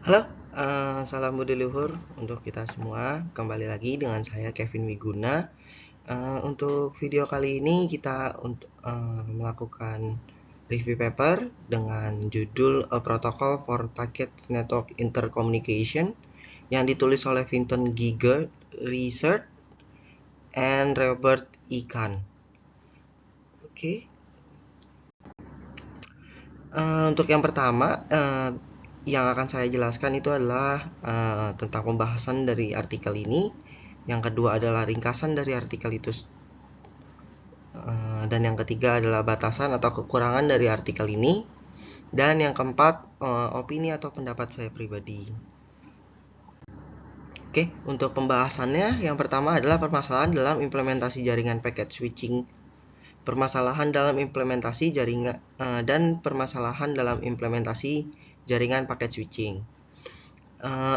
Halo, salam budi luhur untuk kita semua. Kembali lagi dengan saya Kevin Wiguna. Untuk video kali ini kita melakukan review paper dengan judul A Protocol for Packet Network Intercommunication yang ditulis oleh Vinton Giger Research and Robert E. Kahn. Oke. Untuk yang pertama, yang akan saya jelaskan itu adalah tentang pembahasan dari artikel ini. Yang kedua adalah ringkasan dari artikel itu, dan yang ketiga adalah batasan atau kekurangan dari artikel ini, dan yang keempat opini atau pendapat saya pribadi. Oke, untuk pembahasannya yang pertama adalah permasalahan dalam implementasi jaringan packet switching, permasalahan dalam implementasi jaringan dan permasalahan dalam implementasi jaringan packet switching.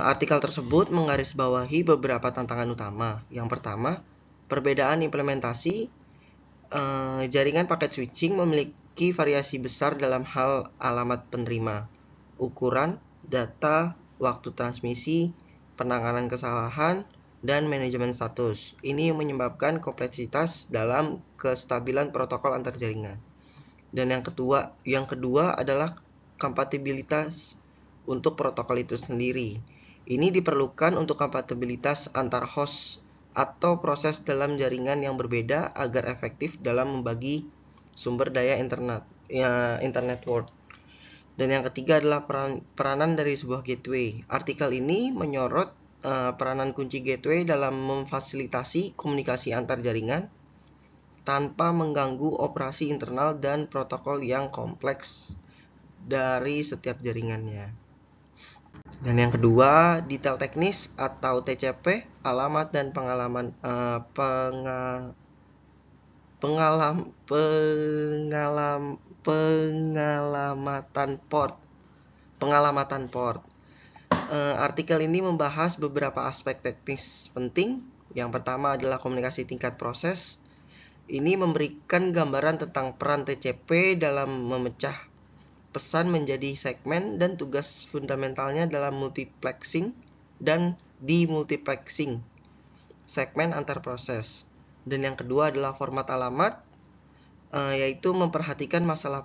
Artikel tersebut menggarisbawahi beberapa tantangan utama. Yang pertama, perbedaan implementasi jaringan paket switching memiliki variasi besar dalam hal alamat penerima, ukuran, data, waktu transmisi, penanganan kesalahan, dan manajemen status. Ini menyebabkan kompleksitas dalam kestabilan protokol antar jaringan. Dan yang kedua adalah kompatibilitas untuk protokol itu sendiri. Ini diperlukan untuk kompatibilitas antar host atau proses dalam jaringan yang berbeda agar efektif dalam membagi sumber daya internet world. Dan yang ketiga adalah peranan dari sebuah gateway. Artikel ini menyorot peranan kunci gateway dalam memfasilitasi komunikasi antar jaringan tanpa mengganggu operasi internal dan protokol yang kompleks dari setiap jaringannya. Dan yang kedua, detail teknis atau TCP, alamat dan pengalamatan port. Artikel ini membahas beberapa aspek teknis penting. Yang pertama adalah komunikasi tingkat proses. Ini memberikan gambaran tentang peran TCP dalam memecah pesan menjadi segmen dan tugas fundamentalnya dalam multiplexing dan demultiplexing segmen antar proses. Dan yang kedua adalah format alamat, yaitu memperhatikan masalah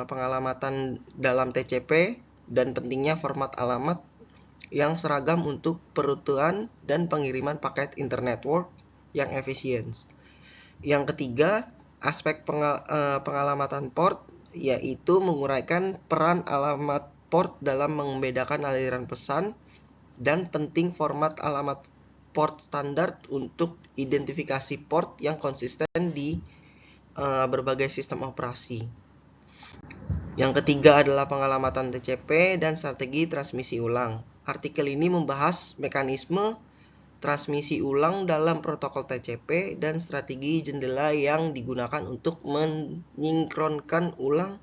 pengalamatan dalam TCP dan pentingnya format alamat yang seragam untuk perutuhan dan pengiriman paket internet network yang efisien. Yang ketiga, aspek pengalamatan port, yaitu menguraikan peran alamat port dalam membedakan aliran pesan dan penting format alamat port standar untuk identifikasi port yang konsisten di berbagai sistem operasi. Yang ketiga adalah pengalamatan TCP dan strategi transmisi ulang. Artikel ini membahas mekanisme transmisi ulang dalam protokol TCP dan strategi jendela yang digunakan untuk menyinkronkan ulang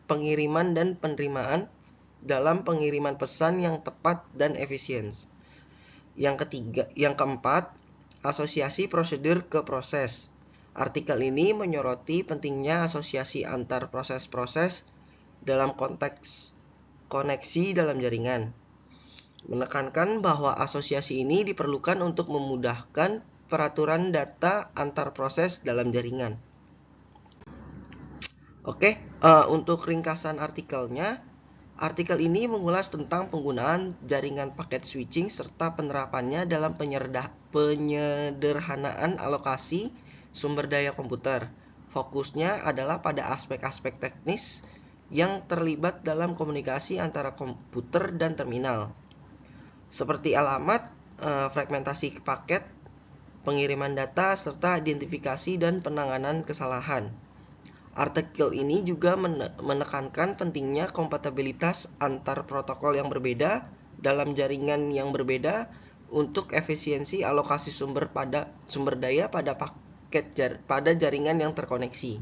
pengiriman dan penerimaan dalam pengiriman pesan yang tepat dan efisien. Yang keempat, asosiasi prosedur ke proses. Artikel ini menyoroti pentingnya asosiasi antar proses-proses dalam konteks koneksi dalam jaringan, menekankan bahwa asosiasi ini diperlukan untuk memudahkan peraturan data antar proses dalam jaringan. Oke, untuk ringkasan artikelnya, artikel ini mengulas tentang penggunaan jaringan paket switching serta penerapannya dalam penyederhanaan alokasi sumber daya komputer. Fokusnya adalah pada aspek-aspek teknis yang terlibat dalam komunikasi antara komputer dan terminal, seperti alamat, fragmentasi paket, pengiriman data, serta identifikasi dan penanganan kesalahan. Artikel ini juga menekankan pentingnya kompatibilitas antar protokol yang berbeda dalam jaringan yang berbeda untuk efisiensi alokasi sumber daya pada jaringan yang terkoneksi.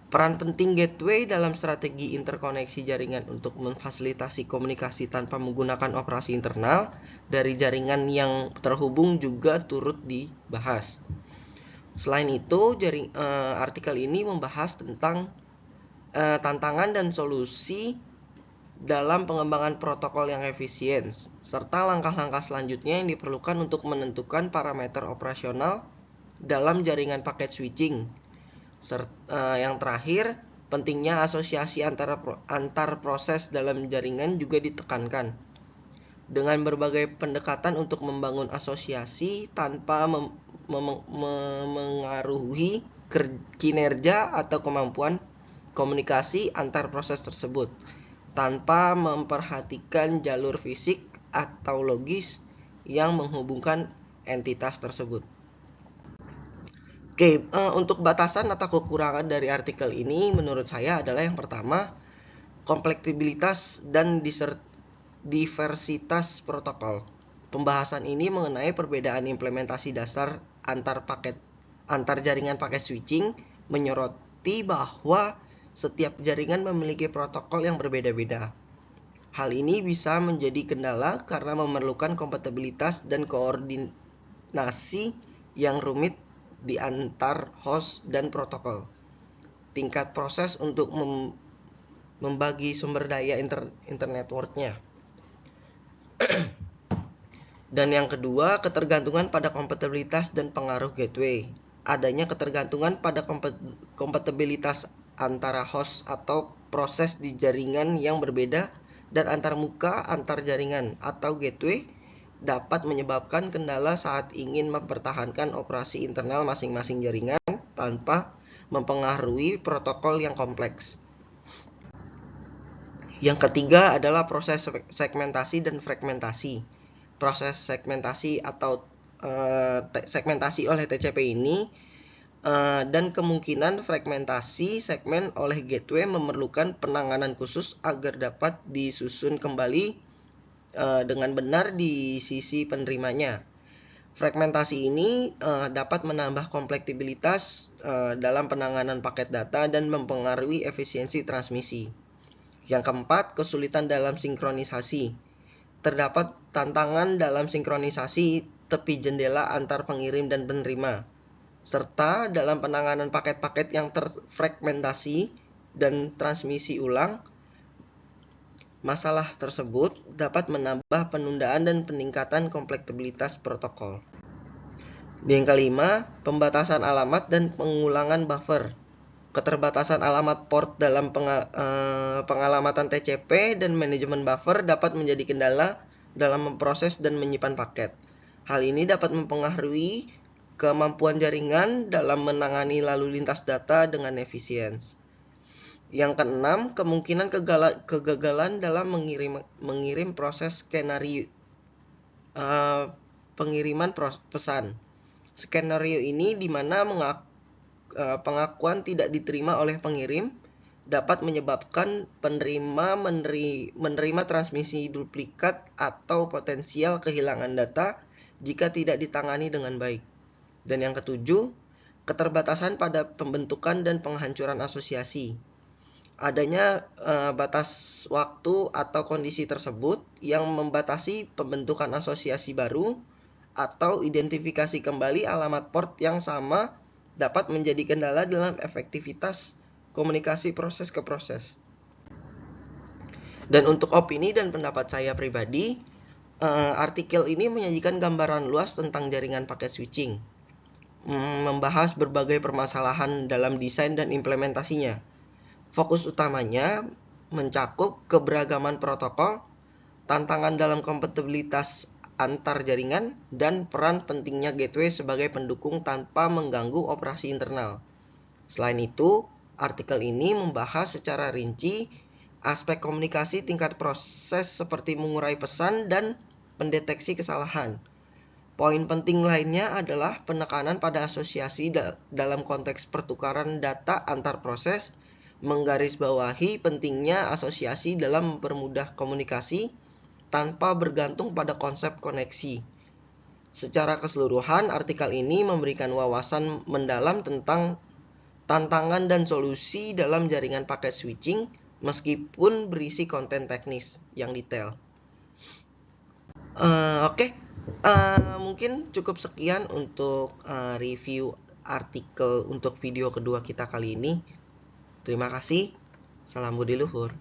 Peran penting gateway dalam strategi interkoneksi jaringan untuk memfasilitasi komunikasi tanpa menggunakan operasi internal dari jaringan yang terhubung juga turut dibahas. Selain itu, artikel ini membahas tentang tantangan dan solusi dalam pengembangan protokol yang efisien, serta langkah-langkah selanjutnya yang diperlukan untuk menentukan parameter operasional dalam jaringan paket switching. Yang terakhir, pentingnya asosiasi antar proses dalam jaringan juga ditekankan. Dengan berbagai pendekatan untuk membangun asosiasi tanpa mengaruhi kinerja atau kemampuan komunikasi antar proses tersebut, tanpa memperhatikan jalur fisik atau logis yang menghubungkan entitas tersebut. Oke, untuk batasan atau kekurangan dari artikel ini menurut saya adalah yang pertama, kompleksibilitas dan diversitas protokol. Pembahasan ini mengenai perbedaan implementasi dasar antar jaringan paket switching menyoroti bahwa setiap jaringan memiliki protokol yang berbeda-beda. Hal ini bisa menjadi kendala karena memerlukan kompatibilitas dan koordinasi yang rumit di antar host dan protokol. Tingkat proses untuk membagi sumber daya internet network-nya. Dan yang kedua, ketergantungan pada kompatibilitas dan pengaruh gateway. Adanya ketergantungan pada kompatibilitas antara host atau proses di jaringan yang berbeda dan antar muka antar jaringan atau gateway dapat menyebabkan kendala saat ingin mempertahankan operasi internal masing-masing jaringan tanpa mempengaruhi protokol yang kompleks. Yang ketiga adalah proses segmentasi dan fragmentasi. Proses segmentasi atau segmentasi oleh TCP ini dan kemungkinan fragmentasi segmen oleh gateway memerlukan penanganan khusus agar dapat disusun kembali dengan benar di sisi penerimanya. Fragmentasi ini dapat menambah kompleksibilitas dalam penanganan paket data dan mempengaruhi efisiensi transmisi. Yang keempat, kesulitan dalam sinkronisasi. Terdapat tantangan dalam sinkronisasi tepi jendela antar pengirim dan penerima, serta dalam penanganan paket-paket yang terfragmentasi dan transmisi ulang. Masalah tersebut dapat menambah penundaan dan peningkatan kompleksibilitas protokol. Yang kelima, pembatasan alamat dan pengulangan buffer. Keterbatasan alamat port dalam pengalamatan TCP dan manajemen buffer dapat menjadi kendala dalam memproses dan menyimpan paket. Hal ini dapat mempengaruhi kemampuan jaringan dalam menangani lalu lintas data dengan efisien. Yang keenam, kemungkinan kegagalan dalam mengirim proses skenario pengiriman pesan. Skenario ini di mana pengakuan tidak diterima oleh pengirim dapat menyebabkan penerima menerima transmisi duplikat atau potensial kehilangan data jika tidak ditangani dengan baik. Dan yang ketujuh, keterbatasan pada pembentukan dan penghancuran asosiasi. Adanya batas waktu atau kondisi tersebut yang membatasi pembentukan asosiasi baru atau identifikasi kembali alamat port yang sama dapat menjadi kendala dalam efektivitas komunikasi proses ke proses. Dan untuk opini dan pendapat saya pribadi, artikel ini menyajikan gambaran luas tentang jaringan paket switching, membahas berbagai permasalahan dalam desain dan implementasinya. Fokus utamanya mencakup keberagaman protokol, tantangan dalam kompatibilitas antar jaringan, dan peran pentingnya gateway sebagai pendukung tanpa mengganggu operasi internal. Selain itu, artikel ini membahas secara rinci aspek komunikasi tingkat proses seperti mengurai pesan dan pendeteksi kesalahan. Poin penting lainnya adalah penekanan pada asosiasi dalam konteks pertukaran data antar proses, menggarisbawahi pentingnya asosiasi dalam mempermudah komunikasi tanpa bergantung pada konsep koneksi. Secara keseluruhan, artikel ini memberikan wawasan mendalam tentang tantangan dan solusi dalam jaringan paket switching meskipun berisi konten teknis yang detail. Mungkin cukup sekian untuk review artikel untuk video kedua kita kali ini. Terima kasih. Salam budi luhur.